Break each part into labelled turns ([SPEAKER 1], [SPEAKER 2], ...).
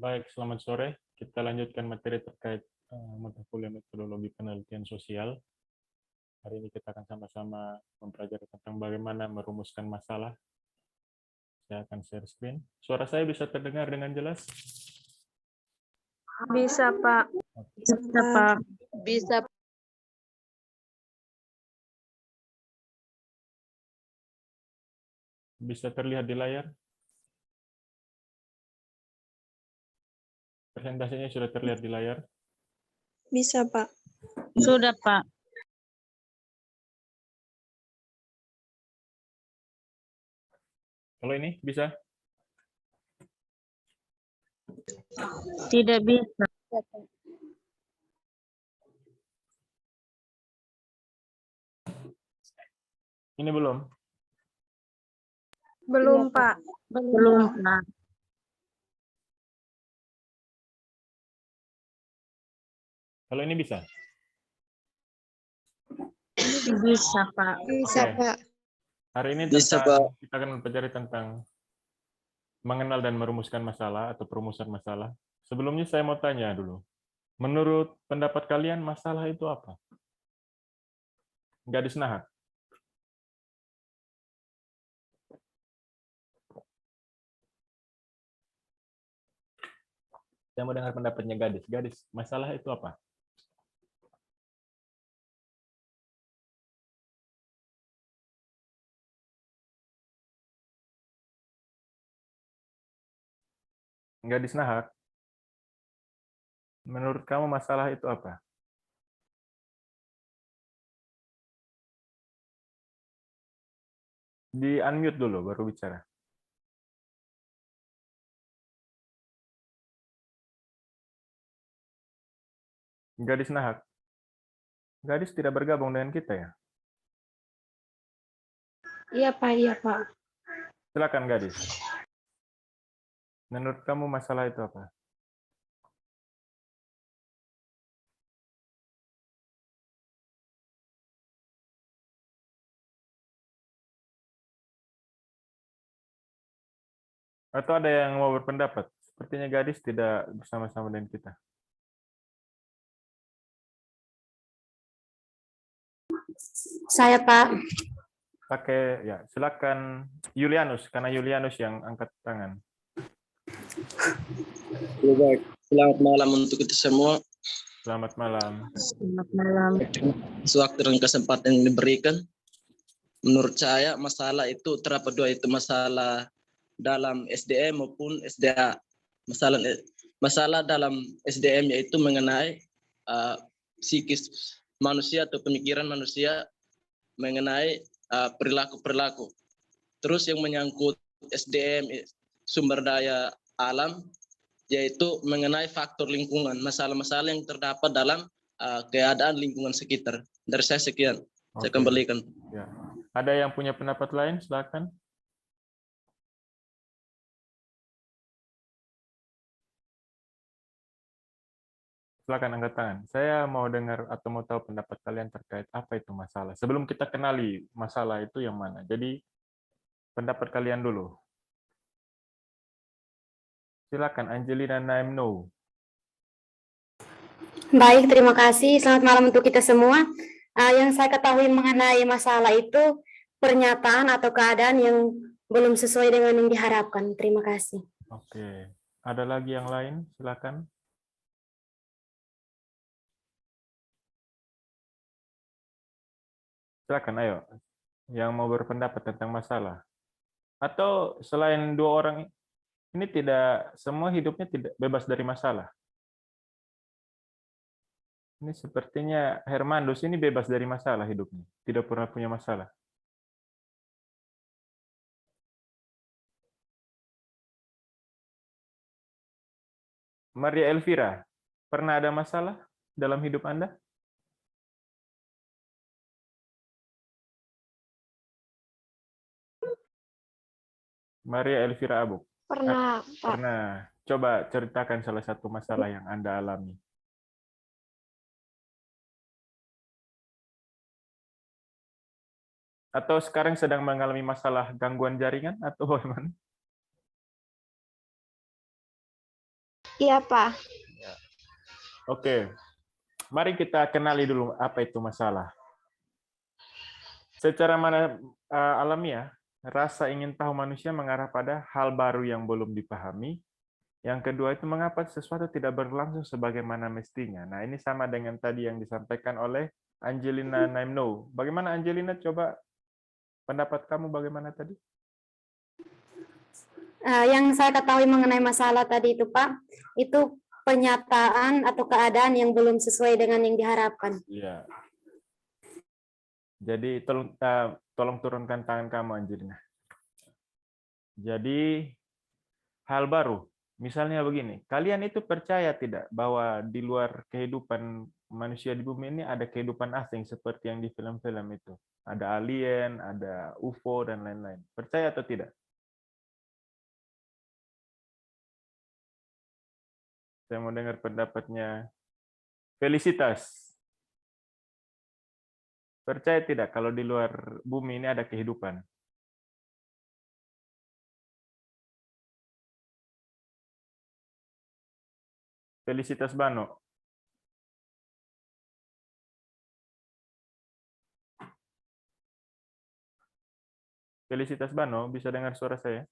[SPEAKER 1] Baik, selamat sore. Kita lanjutkan materi terkait mata kuliah metodologi penelitian sosial. Hari ini kita akan sama-sama mempelajari tentang bagaimana merumuskan masalah. Saya akan share screen. Suara saya bisa terdengar dengan jelas?
[SPEAKER 2] Bisa, Pak.
[SPEAKER 3] Bisa, Pak.
[SPEAKER 2] Bisa.
[SPEAKER 1] Bisa terlihat di layar? Presentasinya sudah terlihat di layar?
[SPEAKER 2] Bisa, Pak.
[SPEAKER 3] Sudah, Pak.
[SPEAKER 1] Kalau ini bisa?
[SPEAKER 3] Tidak bisa.
[SPEAKER 1] Ini belum?
[SPEAKER 2] Belum, Pak.
[SPEAKER 3] Belum, Pak.
[SPEAKER 1] Kalau ini bisa?
[SPEAKER 3] Bisa, Pak.
[SPEAKER 2] Bisa,
[SPEAKER 1] Oke.
[SPEAKER 2] Pak.
[SPEAKER 1] Hari ini
[SPEAKER 4] Bisa, Pak.
[SPEAKER 1] kita akan mempelajari tentang mengenal dan merumuskan masalah atau perumusan masalah. Sebelumnya saya mau tanya dulu. Menurut pendapat kalian masalah itu apa? Gadis Nahar. Saya mau dengar pendapatnya Gadis. Gadis, masalah itu apa? Gadis Nahar, menurut kamu masalah itu apa? Di unmute dulu baru bicara. Gadis Nahar. Gadis tidak bergabung dengan kita ya?
[SPEAKER 2] Iya, Pak. Iya, Pak.
[SPEAKER 1] Silakan Gadis. Menurut kamu masalah itu apa? Atau ada yang mau berpendapat? Sepertinya Gadis tidak bersama-sama dengan kita.
[SPEAKER 5] Saya, Pak.
[SPEAKER 1] Pakai ya, silakan Julianus karena Julianus yang angkat tangan.
[SPEAKER 4] Ya, baik. Selamat malam untuk kita semua.
[SPEAKER 1] Selamat malam.
[SPEAKER 3] Selamat malam.
[SPEAKER 4] Sewaktu dan kesempatan yang diberikan. Menurut saya masalah itu terdapat dua, itu masalah dalam SDM maupun SDA. Masalah dalam SDM yaitu mengenai psikis manusia atau pemikiran manusia, mengenai perilaku-perilaku. Terus yang menyangkut SDM, sumber daya alam, yaitu mengenai faktor lingkungan, masalah-masalah yang terdapat dalam keadaan lingkungan sekitar. Dari saya sekian, saya
[SPEAKER 1] Oke.
[SPEAKER 4] kembalikan.
[SPEAKER 1] Ya. Ada yang punya pendapat lain? Silakan. Silakan angkat tangan. Saya mau dengar atau mau tahu pendapat kalian terkait apa itu masalah. Sebelum kita kenali masalah itu yang mana. Jadi pendapat kalian dulu. Silakan Angelina Naimno.
[SPEAKER 5] Baik, terima kasih. Selamat malam untuk kita semua. Yang saya ketahui mengenai masalah itu pernyataan atau keadaan yang belum sesuai dengan yang diharapkan. Terima kasih.
[SPEAKER 1] Oke. Ada lagi yang lain? Silakan. Silakan, ayo. Yang mau berpendapat tentang masalah. Atau selain dua orang ini tidak semua hidupnya tidak bebas dari masalah. Ini sepertinya Hermandus ini bebas dari masalah hidupnya. Tidak pernah punya masalah. Maria Elvira, pernah ada masalah dalam hidup Anda? Maria Elvira Abuk.
[SPEAKER 2] Pernah, Pak.
[SPEAKER 1] Pernah. Coba ceritakan salah satu masalah yang Anda alami. Atau sekarang sedang mengalami masalah gangguan jaringan atau bagaimana?
[SPEAKER 2] Iya, Pak.
[SPEAKER 1] Oke, mari kita kenali dulu apa itu masalah. Secara alamiah, rasa ingin tahu manusia mengarah pada hal baru yang belum dipahami. Yang kedua itu mengapa sesuatu tidak berlangsung sebagaimana mestinya. Nah, ini sama dengan tadi yang disampaikan oleh Angelina Naimno. Bagaimana Angelina? Coba pendapat kamu bagaimana tadi?
[SPEAKER 5] Yang saya ketahui mengenai masalah tadi itu, Pak, itu pernyataan atau keadaan yang belum sesuai dengan yang diharapkan.
[SPEAKER 1] Iya. Jadi tolong turunkan tangan kamu, Angelina. Jadi hal baru. Misalnya begini, kalian itu percaya tidak bahwa di luar kehidupan manusia di bumi ini ada kehidupan asing seperti yang di film-film itu? Ada alien, ada UFO, dan lain-lain. Percaya atau tidak? Saya mau dengar pendapatnya Felicitas. Percaya tidak kalau di luar bumi ini ada kehidupan? Felicitas Bano. Felicitas Bano, bisa dengar suara saya?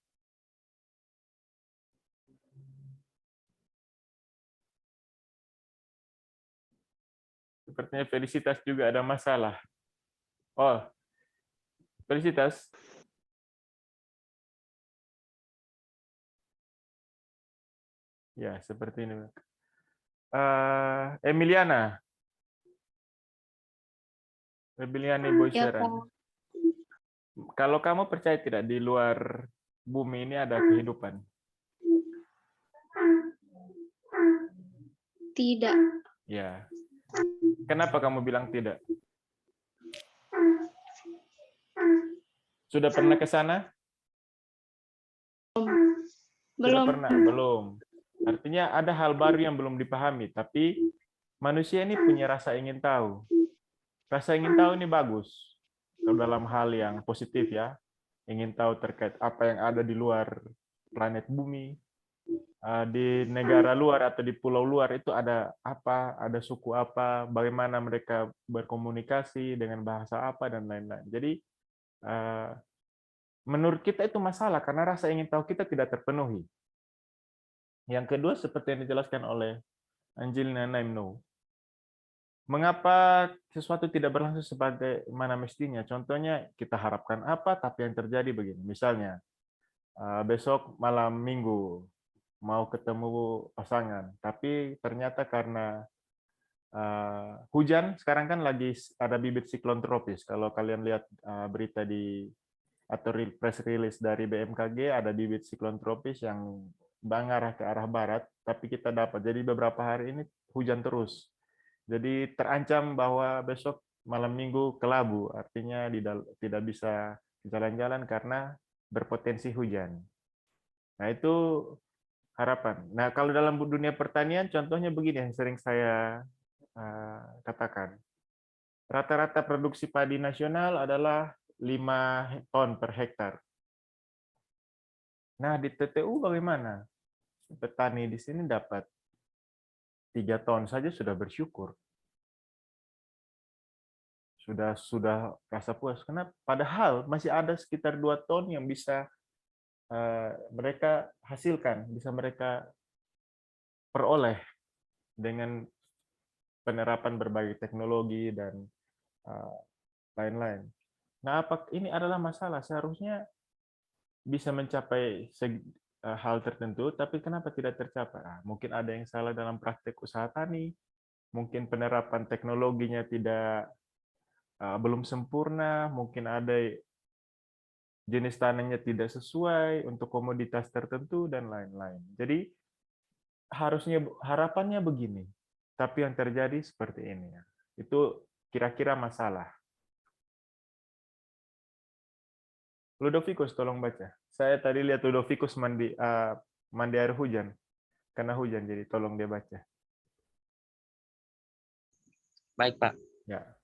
[SPEAKER 1] Sepertinya Felicitas juga ada masalah. Oh, Felicitas. Ya, seperti ini. Emiliana. Emiliana Boyseran. Kalau kamu percaya tidak di luar bumi ini ada kehidupan?
[SPEAKER 2] Tidak.
[SPEAKER 1] Ya. Kenapa kamu bilang tidak? Sudah pernah ke sana? Sudah
[SPEAKER 2] Belum.
[SPEAKER 1] pernah? Belum. Artinya ada hal baru yang belum dipahami, tapi manusia ini punya rasa ingin tahu. Rasa ingin tahu ini bagus. Kalau dalam hal yang positif ya, ingin tahu terkait apa yang ada di luar planet bumi, di negara luar atau di pulau luar itu ada apa, ada suku apa, bagaimana mereka berkomunikasi dengan bahasa apa, dan lain-lain. Jadi, menurut kita itu masalah karena rasa ingin tahu kita tidak terpenuhi. Yang kedua, seperti yang dijelaskan oleh Angelina Naimno, mengapa sesuatu tidak berlangsung sebagaimana mestinya? Contohnya, kita harapkan apa, tapi yang terjadi begini. Misalnya, besok malam minggu mau ketemu pasangan, tapi ternyata karena hujan, sekarang kan lagi ada bibit siklon tropis. Kalau kalian lihat berita atau press release dari BMKG, ada bibit siklon tropis yang mengarah ke arah barat, tapi kita dapat. Jadi beberapa hari ini hujan terus. Jadi terancam bahwa besok malam minggu kelabu, artinya tidak bisa jalan-jalan karena berpotensi hujan. Nah, itu harapan. Nah, kalau dalam dunia pertanian, contohnya begini yang sering saya katakan. Rata-rata produksi padi nasional adalah 5 ton per hektar. Nah, di TTU bagaimana? Petani di sini dapat 3 ton saja sudah bersyukur. Sudah rasa puas. Kenapa? Padahal masih ada sekitar 2 ton yang bisa mereka hasilkan, bisa mereka peroleh dengan penerapan berbagai teknologi dan lain-lain. Nah, ini adalah masalah. Seharusnya bisa mencapai hal tertentu, tapi kenapa tidak tercapai? Mungkin ada yang salah dalam praktek usaha tani, mungkin penerapan teknologinya belum sempurna, mungkin ada jenis tanahnya tidak sesuai untuk komoditas tertentu, dan lain-lain. Jadi harapannya begini, tapi yang terjadi seperti ini. Itu kira-kira masalah. Ludovicus, tolong baca. Saya tadi lihat Ludovicus mandi air hujan. Karena hujan, jadi tolong dia baca.
[SPEAKER 6] Baik, Pak.
[SPEAKER 1] Ya.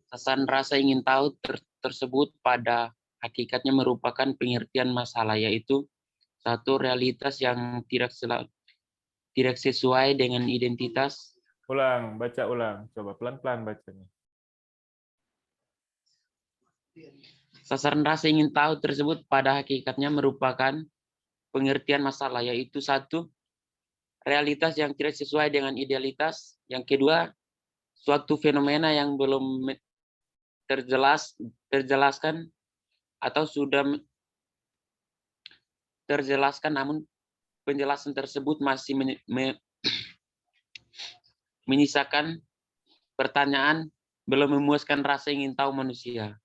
[SPEAKER 6] Kesan rasa ingin tahu tersebut pada hakikatnya merupakan pengertian masalah, yaitu satu realitas yang tidak tidak sesuai dengan identitas.
[SPEAKER 1] Ulang, baca ulang. Coba pelan-pelan bacanya.
[SPEAKER 6] Sasaran rasa ingin tahu tersebut pada hakikatnya merupakan pengertian masalah, yaitu satu, realitas yang tidak sesuai dengan idealitas. Yang kedua, suatu fenomena yang belum terjelaskan atau sudah terjelaskan namun penjelasan tersebut masih menyisakan pertanyaan, belum memuaskan rasa ingin tahu manusia.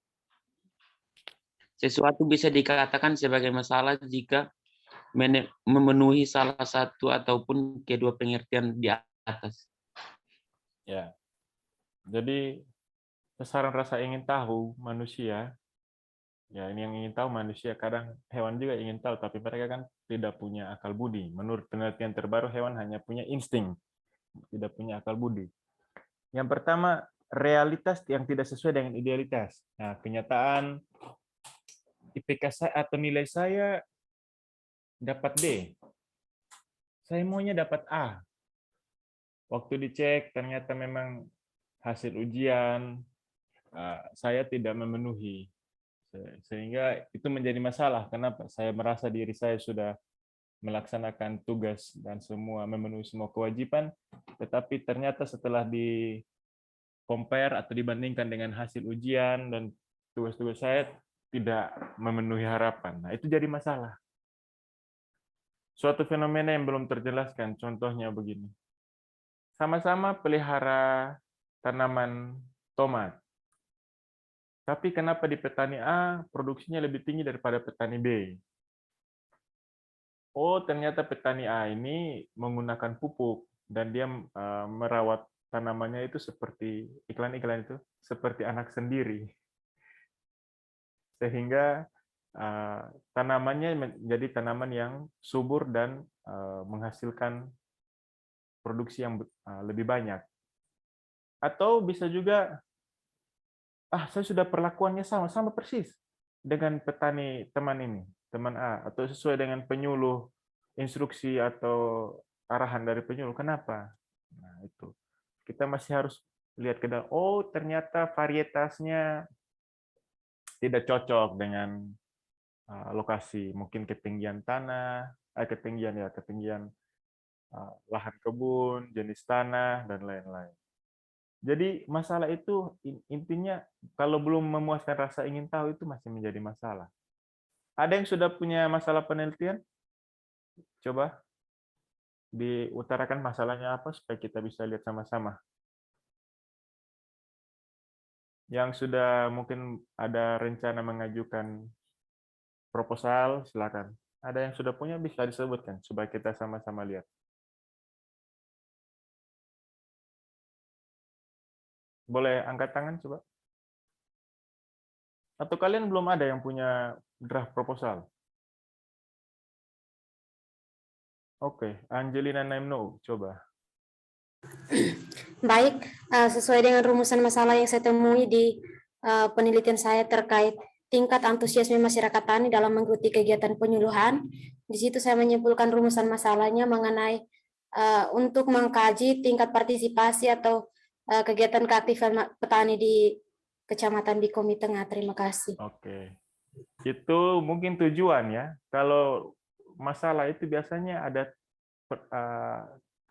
[SPEAKER 6] Sesuatu bisa dikatakan sebagai masalah jika memenuhi salah satu ataupun kedua pengertian di atas.
[SPEAKER 1] Ya. Jadi sasaran rasa ingin tahu manusia, ya ini yang ingin tahu manusia, kadang hewan juga ingin tahu, tapi mereka kan tidak punya akal budi. Menurut penelitian terbaru, hewan hanya punya insting, tidak punya akal budi. Yang pertama, realitas yang tidak sesuai dengan idealitas. Nah, kenyataan IPK saya atau nilai saya dapat D. Saya maunya dapat A. Waktu dicek, ternyata memang hasil ujian saya tidak memenuhi. Sehingga itu menjadi masalah. Kenapa? Saya merasa diri saya sudah melaksanakan tugas dan memenuhi semua kewajiban, tetapi ternyata setelah di compare atau dibandingkan dengan hasil ujian dan tugas-tugas saya tidak memenuhi harapan. Nah, itu jadi masalah. Suatu fenomena yang belum terjelaskan, contohnya begini. Sama-sama pelihara tanaman tomat. Tapi kenapa di petani A produksinya lebih tinggi daripada petani B? Oh, ternyata petani A ini menggunakan pupuk dan dia merawat tanamannya itu seperti iklan-iklan itu, seperti anak sendiri. Sehingga tanamannya menjadi tanaman yang subur dan menghasilkan produksi yang lebih banyak. Atau bisa juga, saya sudah perlakuannya sama persis dengan petani teman A, atau sesuai dengan penyuluh, instruksi atau arahan dari penyuluh. Kenapa? Nah, itu. Kita masih harus lihat ke dalam, oh ternyata varietasnya tidak cocok dengan lokasi, mungkin ketinggian tanah, ketinggian lahan kebun, jenis tanah, dan lain-lain. Jadi masalah itu intinya kalau belum memuaskan rasa ingin tahu itu masih menjadi masalah. Ada yang sudah punya masalah penelitian? Coba diutarakan masalahnya apa supaya kita bisa lihat sama-sama. Yang sudah mungkin ada rencana mengajukan proposal, silakan. Ada yang sudah punya bisa disebutkan supaya kita sama-sama lihat. Boleh angkat tangan coba? Atau kalian belum ada yang punya draft proposal? Oke, Angelina Naimno, coba.
[SPEAKER 5] Baik, sesuai dengan rumusan masalah yang saya temui di penelitian saya terkait tingkat antusiasme masyarakat tani dalam mengikuti kegiatan penyuluhan. Di situ saya menyimpulkan rumusan masalahnya mengenai untuk mengkaji tingkat partisipasi atau kegiatan keaktifan petani di Kecamatan Bikomi Tengah. Terima kasih.
[SPEAKER 1] Oke. Itu mungkin tujuan ya. Kalau masalah itu biasanya ada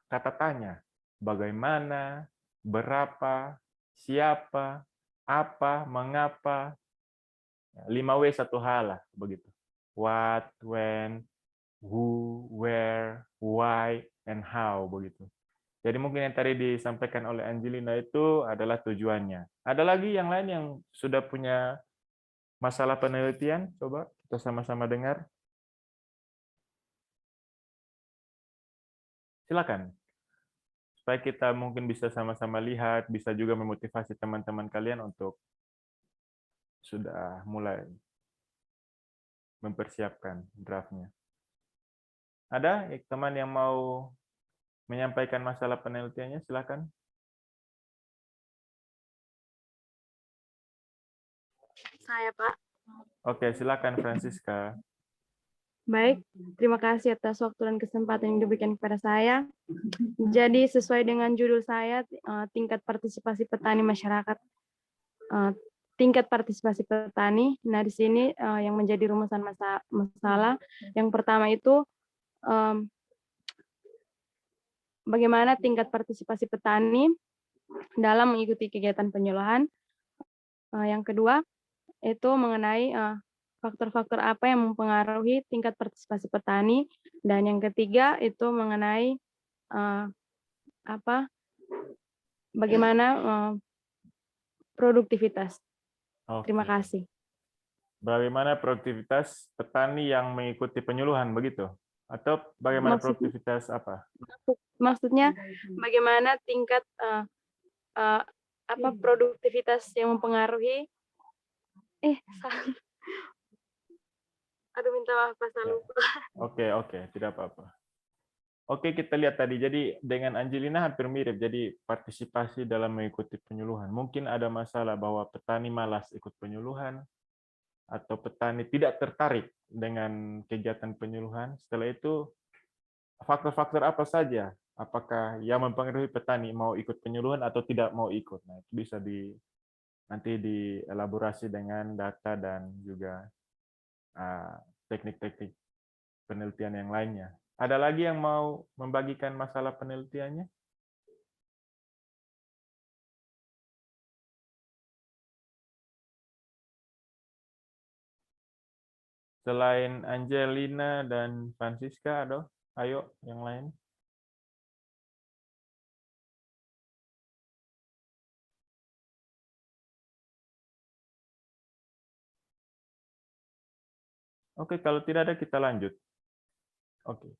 [SPEAKER 1] kata tanya. Bagaimana, berapa, siapa, apa, mengapa. 5W 1H lah, begitu. What, when, who, where, why, and how, begitu. Jadi mungkin yang tadi disampaikan oleh Angelina itu adalah tujuannya. Ada lagi yang lain yang sudah punya masalah penelitian? Coba kita sama-sama dengar. Silakan. Supaya kita mungkin bisa sama-sama lihat, bisa juga memotivasi teman-teman kalian untuk sudah mulai mempersiapkan draftnya. Ada teman yang mau menyampaikan masalah penelitiannya? Silakan.
[SPEAKER 2] Saya, Pak.
[SPEAKER 1] Oke, silakan Francisca.
[SPEAKER 7] Baik, terima kasih atas waktu dan kesempatan yang diberikan kepada saya. Jadi sesuai dengan judul saya, tingkat partisipasi petani masyarakat, tingkat partisipasi petani. Nah, di sini yang menjadi rumusan masalah, yang pertama itu bagaimana tingkat partisipasi petani dalam mengikuti kegiatan penyuluhan. Yang kedua itu mengenai faktor-faktor apa yang mempengaruhi tingkat partisipasi petani, dan yang ketiga itu mengenai bagaimana produktivitas. Terima
[SPEAKER 1] Oke.
[SPEAKER 7] kasih.
[SPEAKER 1] Bagaimana produktivitas petani yang mengikuti penyuluhan, begitu? Atau bagaimana produktivitas apa?
[SPEAKER 7] Maksudnya bagaimana tingkat produktivitas yang mempengaruhi aduh, minta maaf Pak, saya lupa.
[SPEAKER 1] Oke, tidak apa-apa. Oke, kita lihat tadi. Jadi dengan Angelina hampir mirip. Jadi partisipasi dalam mengikuti penyuluhan. Mungkin ada masalah bahwa petani malas ikut penyuluhan, atau petani tidak tertarik dengan kegiatan penyuluhan. Setelah itu, faktor-faktor apa saja? Apakah yang mempengaruhi petani mau ikut penyuluhan atau tidak mau ikut? Nah, itu bisa nanti dielaborasi dengan data dan juga teknik-teknik penelitian yang lainnya. Ada lagi yang mau membagikan masalah penelitiannya? Selain Angelina dan Francisca, ayo yang lain. Oke, kalau tidak ada kita lanjut. Oke.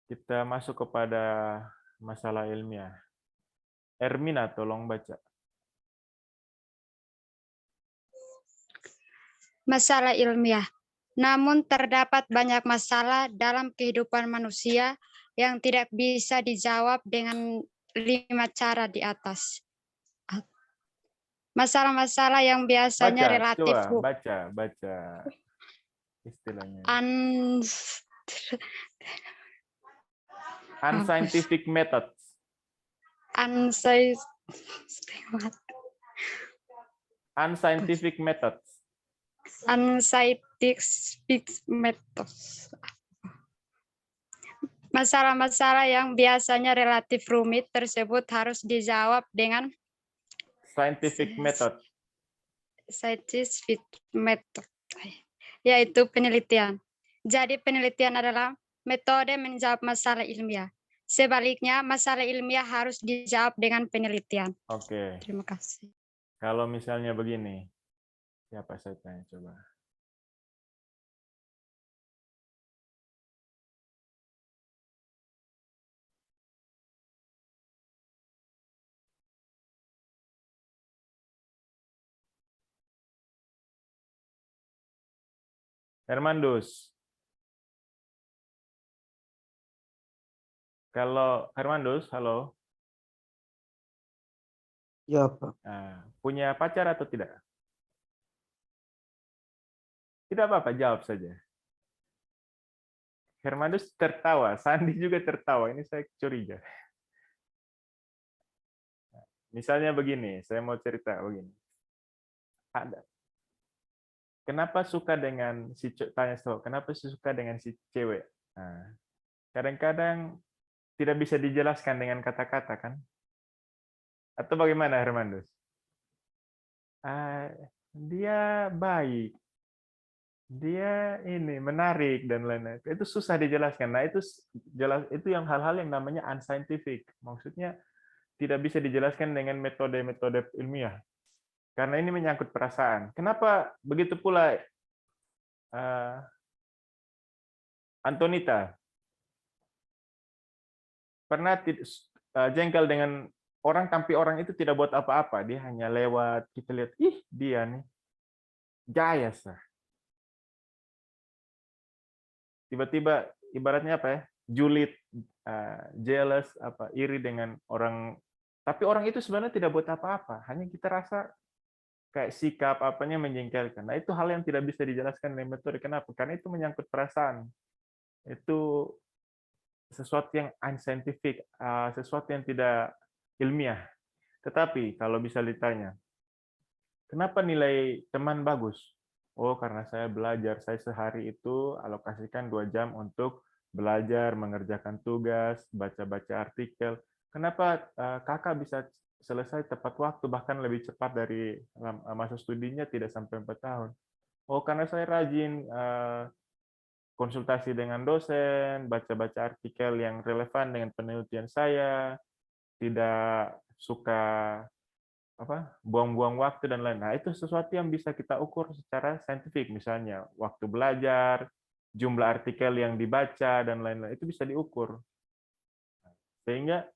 [SPEAKER 1] Kita masuk kepada masalah ilmiah. Ermina, tolong baca.
[SPEAKER 8] Masalah ilmiah. Namun terdapat banyak masalah dalam kehidupan manusia yang tidak bisa dijawab dengan 5 cara di atas. Masalah-masalah yang biasanya relatif.
[SPEAKER 1] Baca istilahnya. Unscientific methods. Unscientific methods.
[SPEAKER 8] Unscientific methods. Masalah-masalah yang biasanya relatif rumit tersebut harus dijawab dengan
[SPEAKER 1] scientific method.
[SPEAKER 8] Scientific method, yaitu penelitian. Jadi penelitian adalah metode menjawab masalah ilmiah. Sebaliknya, masalah ilmiah harus dijawab dengan penelitian.
[SPEAKER 1] Oke.
[SPEAKER 8] Terima kasih.
[SPEAKER 1] Kalau misalnya begini, siapa saya tanya coba? Hermandus. Kalau Hermandus, halo.
[SPEAKER 9] Ya, Pak.
[SPEAKER 1] Nah, punya pacar atau tidak? Tidak apa-apa, jawab saja. Hermandus tertawa, Sandi juga tertawa. Ini saya curiga. Misalnya begini, saya mau cerita begini. Ada. Kenapa suka dengan si tanya cowok? Kenapa suka dengan si cewek? Nah, kadang-kadang tidak bisa dijelaskan dengan kata-kata kan? Atau bagaimana Hermandus? Dia baik, dia ini menarik dan lain-lain. Itu susah dijelaskan. Nah itu yang hal-hal yang namanya unscientific. Maksudnya tidak bisa dijelaskan dengan metode-metode ilmiah. Karena ini menyangkut perasaan. Kenapa begitu pula Antonita? Pernah jengkel dengan orang, tapi orang itu tidak buat apa-apa. Dia hanya lewat, kita lihat, ih dia nih, gaya sah. Tiba-tiba ibaratnya apa ya? Julid, jealous, iri dengan orang. Tapi orang itu sebenarnya tidak buat apa-apa. Hanya kita rasa kayak sikap apanya menjengkelkan. Nah, itu hal yang tidak bisa dijelaskan dengan metode. Kenapa? Karena itu menyangkut perasaan. Itu sesuatu yang unscientific, sesuatu yang tidak ilmiah. Tetapi kalau bisa ditanya, kenapa nilai teman bagus? Oh, karena saya belajar. Saya sehari itu alokasikan 2 jam untuk belajar, mengerjakan tugas, baca-baca artikel. Kenapa kakak bisa selesai tepat waktu, bahkan lebih cepat dari masa studinya tidak sampai 4 tahun? Oh, karena saya rajin konsultasi dengan dosen, baca-baca artikel yang relevan dengan penelitian saya, tidak suka buang-buang waktu dan lain. Nah, itu sesuatu yang bisa kita ukur secara saintifik, misalnya waktu belajar, jumlah artikel yang dibaca dan lain-lain, itu bisa diukur. Sehingga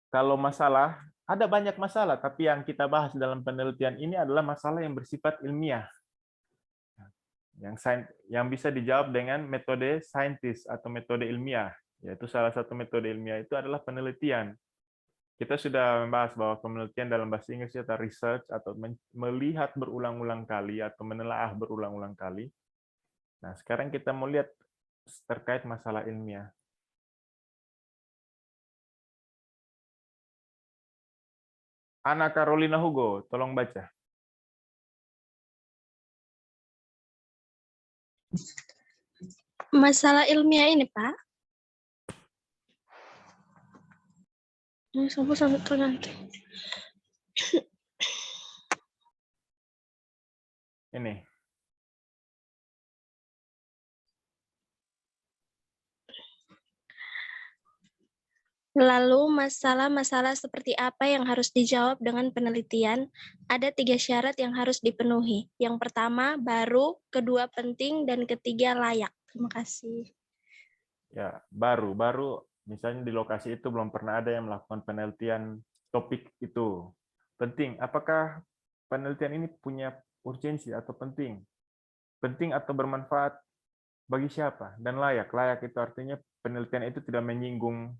[SPEAKER 1] kalau masalah, ada banyak masalah, tapi yang kita bahas dalam penelitian ini adalah masalah yang bersifat ilmiah. Yang bisa dijawab dengan metode saintis atau metode ilmiah. Yaitu salah satu metode ilmiah itu adalah penelitian. Kita sudah membahas bahwa penelitian dalam bahasa Inggris atau research atau melihat berulang-ulang kali atau menelaah berulang-ulang kali. Nah, sekarang kita mau lihat terkait masalah ilmiah. Ana Carolina Hugo, tolong baca.
[SPEAKER 2] Masalah ilmiah ini, Pak. Sampai nanti.
[SPEAKER 1] Ini.
[SPEAKER 2] Lalu masalah-masalah seperti apa yang harus dijawab dengan penelitian? Ada 3 syarat yang harus dipenuhi. Yang pertama, baru, kedua penting, dan ketiga layak. Terima kasih.
[SPEAKER 1] Ya, baru misalnya di lokasi itu belum pernah ada yang melakukan penelitian topik itu. Penting, apakah penelitian ini punya urgensi atau penting? Penting atau bermanfaat bagi siapa? Dan layak. Layak itu artinya penelitian itu tidak menyinggung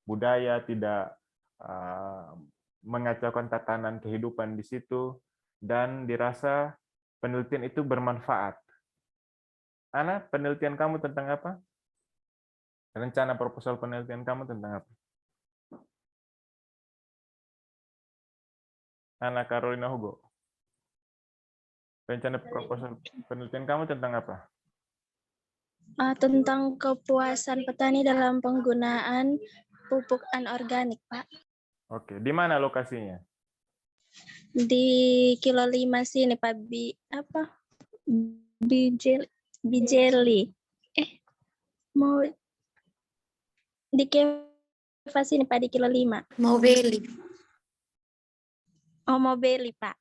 [SPEAKER 1] budaya, tidak mengacaukan tatanan kehidupan di situ, dan dirasa penelitian itu bermanfaat. Ana, penelitian kamu tentang apa? Rencana proposal penelitian kamu tentang apa? Ana Carolina Hugo. Rencana proposal penelitian kamu tentang apa?
[SPEAKER 2] Tentang kepuasan petani dalam penggunaan pupuk anorganik, Pak.
[SPEAKER 1] Oke, di mana lokasinya?
[SPEAKER 2] Di kilo 5 sini, Pak. Bijeli. Mau di Keva sini, Pak, di kilo 5.
[SPEAKER 5] Mau beli.
[SPEAKER 2] Oh, mau beli, Pak.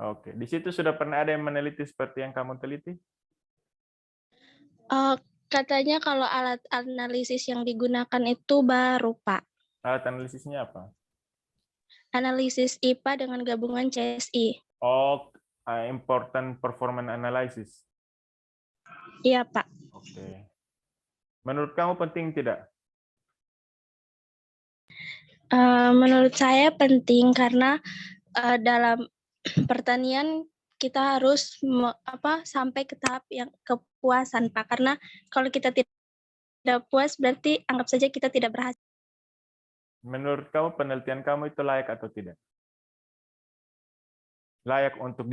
[SPEAKER 1] Oke, di situ sudah pernah ada yang meneliti seperti yang kamu teliti?
[SPEAKER 2] Katanya kalau alat analisis yang digunakan itu baru, Pak.
[SPEAKER 1] Alat analisisnya apa?
[SPEAKER 2] Analisis IPA dengan gabungan CSI.
[SPEAKER 1] Oh, important performance analysis.
[SPEAKER 2] Iya, Pak.
[SPEAKER 1] Oke. Menurut kamu penting tidak?
[SPEAKER 2] Menurut saya penting karena dalam pertanian kita harus sampai ke tahap yang kepuasan, Pak. Karena kalau kita tidak puas berarti anggap saja kita tidak berhasil.
[SPEAKER 1] Menurut kamu penelitian kamu itu layak atau tidak? Layak untuk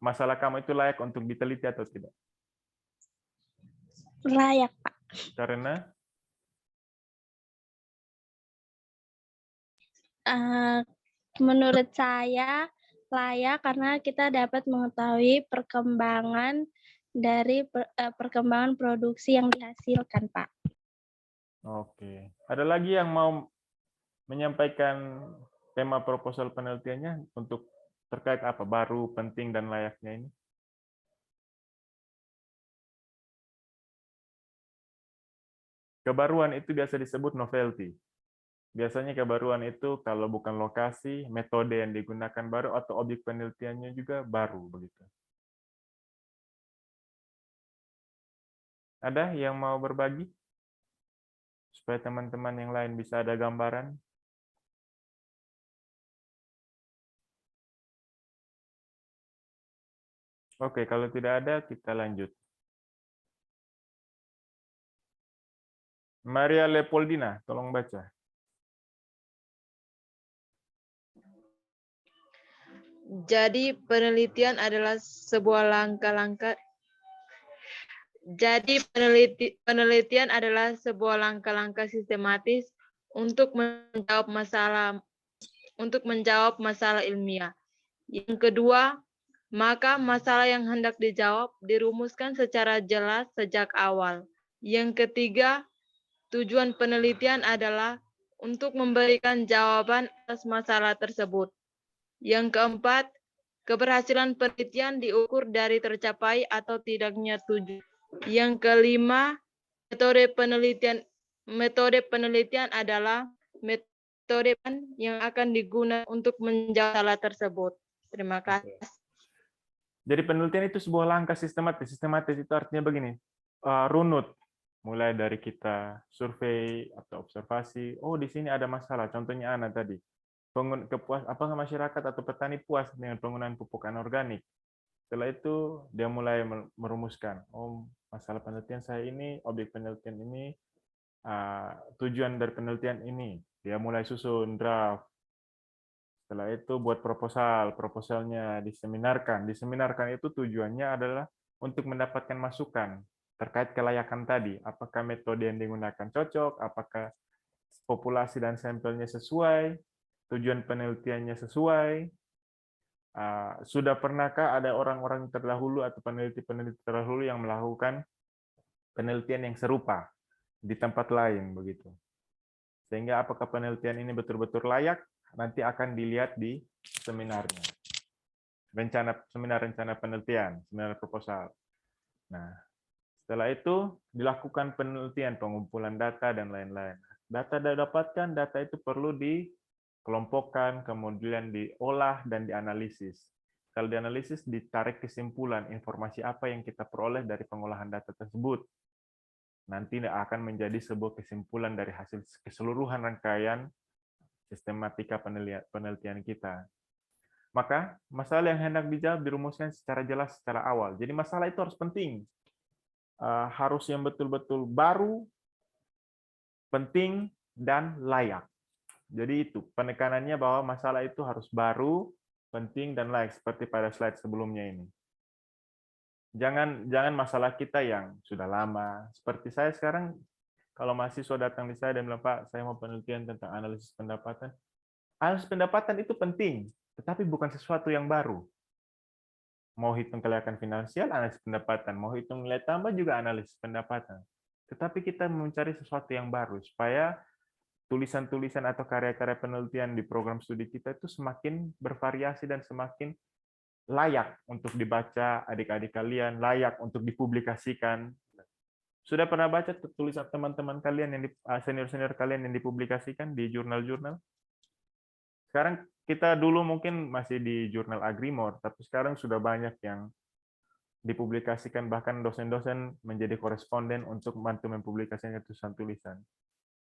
[SPEAKER 1] masalah kamu itu layak untuk diteliti atau tidak?
[SPEAKER 2] Layak, Pak.
[SPEAKER 1] Karena?
[SPEAKER 2] Menurut saya layak karena kita dapat mengetahui perkembangan dari perkembangan produksi yang dihasilkan, Pak.
[SPEAKER 1] Oke. Ada lagi yang mau menyampaikan tema proposal penelitiannya untuk terkait apa? Baru, penting, dan layaknya ini? Kebaruan itu biasa disebut novelty. Biasanya kebaruan itu kalau bukan lokasi, metode yang digunakan baru, atau objek penelitiannya juga baru. Begitu. Ada yang mau berbagi? Supaya teman-teman yang lain bisa ada gambaran. Oke, kalau tidak ada, kita lanjut. Maria Leopoldina, tolong baca.
[SPEAKER 9] Jadi penelitian adalah sebuah langkah-langkah. Jadi penelitian adalah sebuah langkah-langkah sistematis untuk menjawab masalah ilmiah. Yang kedua, maka masalah yang hendak dijawab dirumuskan secara jelas sejak awal. Yang ketiga, tujuan penelitian adalah untuk memberikan jawaban atas masalah tersebut. Yang keempat, keberhasilan penelitian diukur dari tercapai atau tidaknya tujuan. Yang kelima, metode penelitian adalah metode yang akan digunakan untuk menjawab masalah tersebut. Terima kasih.
[SPEAKER 1] Jadi penelitian itu sebuah langkah sistematis. Sistematis itu artinya begini, runut. Mulai dari kita survei atau observasi, oh di sini ada masalah. Contohnya Ana tadi, apakah masyarakat atau petani puas dengan penggunaan pupuk anorganik? Setelah itu dia mulai merumuskan, oh masalah penelitian saya ini, objek penelitian ini, tujuan dari penelitian ini. Dia mulai susun draft. Setelah itu buat proposalnya diseminarkan. Diseminarkan itu tujuannya adalah untuk mendapatkan masukan terkait kelayakan tadi. Apakah metode yang digunakan cocok, apakah populasi dan sampelnya sesuai, tujuan penelitiannya sesuai. Sudah pernahkah ada orang-orang terdahulu atau peneliti-peneliti terdahulu yang melakukan penelitian yang serupa di tempat lain begitu. Sehingga apakah penelitian ini betul-betul layak nanti akan dilihat di seminarnya. Seminar rencana penelitian, seminar proposal. Nah, setelah itu dilakukan penelitian, pengumpulan data dan lain-lain. Data didapatkan, data itu perlu dikelompokkan, kemudian diolah dan dianalisis. Kalau dianalisis, ditarik kesimpulan informasi apa yang kita peroleh dari pengolahan data tersebut. Nanti akan menjadi sebuah kesimpulan dari hasil keseluruhan rangkaian sistematika penelitian kita. Maka masalah yang hendak dijawab dirumuskan secara jelas secara awal. Jadi masalah itu harus penting. Harus yang betul-betul baru, penting, dan layak. Jadi itu penekanannya bahwa masalah itu harus baru, penting, dan layak seperti pada slide sebelumnya ini. Jangan masalah kita yang sudah lama. Seperti saya sekarang, kalau mahasiswa datang di saya dan bilang, Pak, saya mau penelitian tentang analisis pendapatan. Analisis pendapatan itu penting, tetapi bukan sesuatu yang baru. Mau hitung kelayakan finansial, analisis pendapatan. Mau hitung nilai tambah, juga analisis pendapatan. Tetapi kita mencari sesuatu yang baru, supaya tulisan-tulisan atau karya-karya penelitian di program studi kita itu semakin bervariasi dan semakin layak untuk dibaca adik-adik kalian, layak untuk dipublikasikan. Sudah pernah baca tulisan teman-teman kalian yang senior-senior kalian yang dipublikasikan di jurnal-jurnal? Sekarang kita dulu mungkin masih di jurnal Agrimor, tapi sekarang sudah banyak yang dipublikasikan, bahkan dosen-dosen menjadi koresponden untuk membantu mempublikasikan tulisan-tulisan.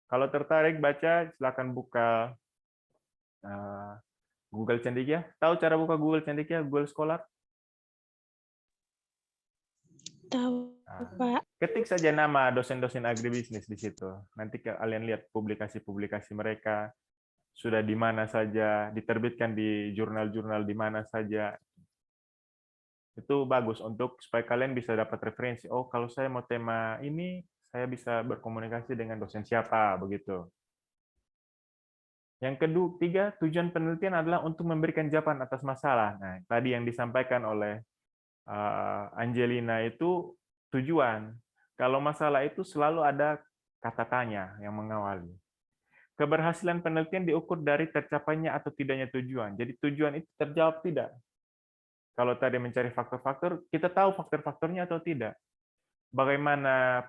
[SPEAKER 1] Kalau tertarik baca, silakan buka Google Cendekia. Tahu cara buka Google Cendekia, Google Scholar?
[SPEAKER 2] Tahu, Pak.
[SPEAKER 1] Ketik saja nama dosen-dosen agribisnis di situ. Nanti kalian lihat publikasi-publikasi mereka, sudah di mana saja, diterbitkan di jurnal-jurnal di mana saja. Itu bagus untuk supaya kalian bisa dapat referensi. Oh, kalau saya mau tema ini, saya bisa berkomunikasi dengan dosen siapa, begitu. Yang ketiga, tujuan penelitian adalah untuk memberikan jawaban atas masalah. Nah, tadi yang disampaikan oleh Angelina itu tujuan. Kalau masalah itu selalu ada kata tanya yang mengawali. Keberhasilan penelitian diukur dari tercapainya atau tidaknya tujuan. Jadi tujuan itu terjawab tidak. Kalau tadi mencari faktor-faktor, kita tahu faktor-faktornya atau tidak. Bagaimana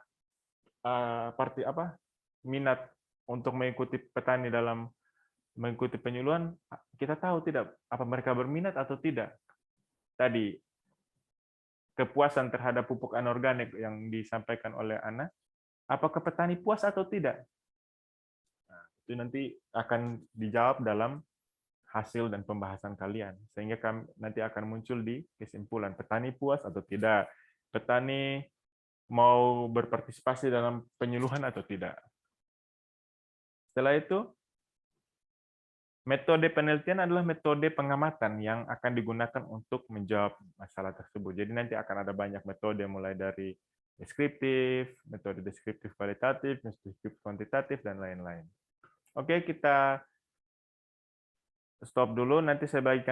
[SPEAKER 1] minat untuk mengikuti petani dalam mengikuti penyuluhan, kita tahu tidak apa mereka berminat atau tidak. Tadi kepuasan terhadap pupuk anorganik yang disampaikan oleh Ana, apakah petani puas atau tidak? Nah, itu nanti akan dijawab dalam hasil dan pembahasan kalian. Sehingga nanti akan muncul di kesimpulan, petani puas atau tidak, petani mau berpartisipasi dalam penyuluhan atau tidak. Setelah itu, metode penelitian adalah metode pengamatan yang akan digunakan untuk menjawab masalah tersebut. Jadi nanti akan ada banyak metode, mulai dari deskriptif, metode deskriptif kualitatif, deskriptif kuantitatif, dan lain-lain. Oke, kita stop dulu. Nanti saya bagikan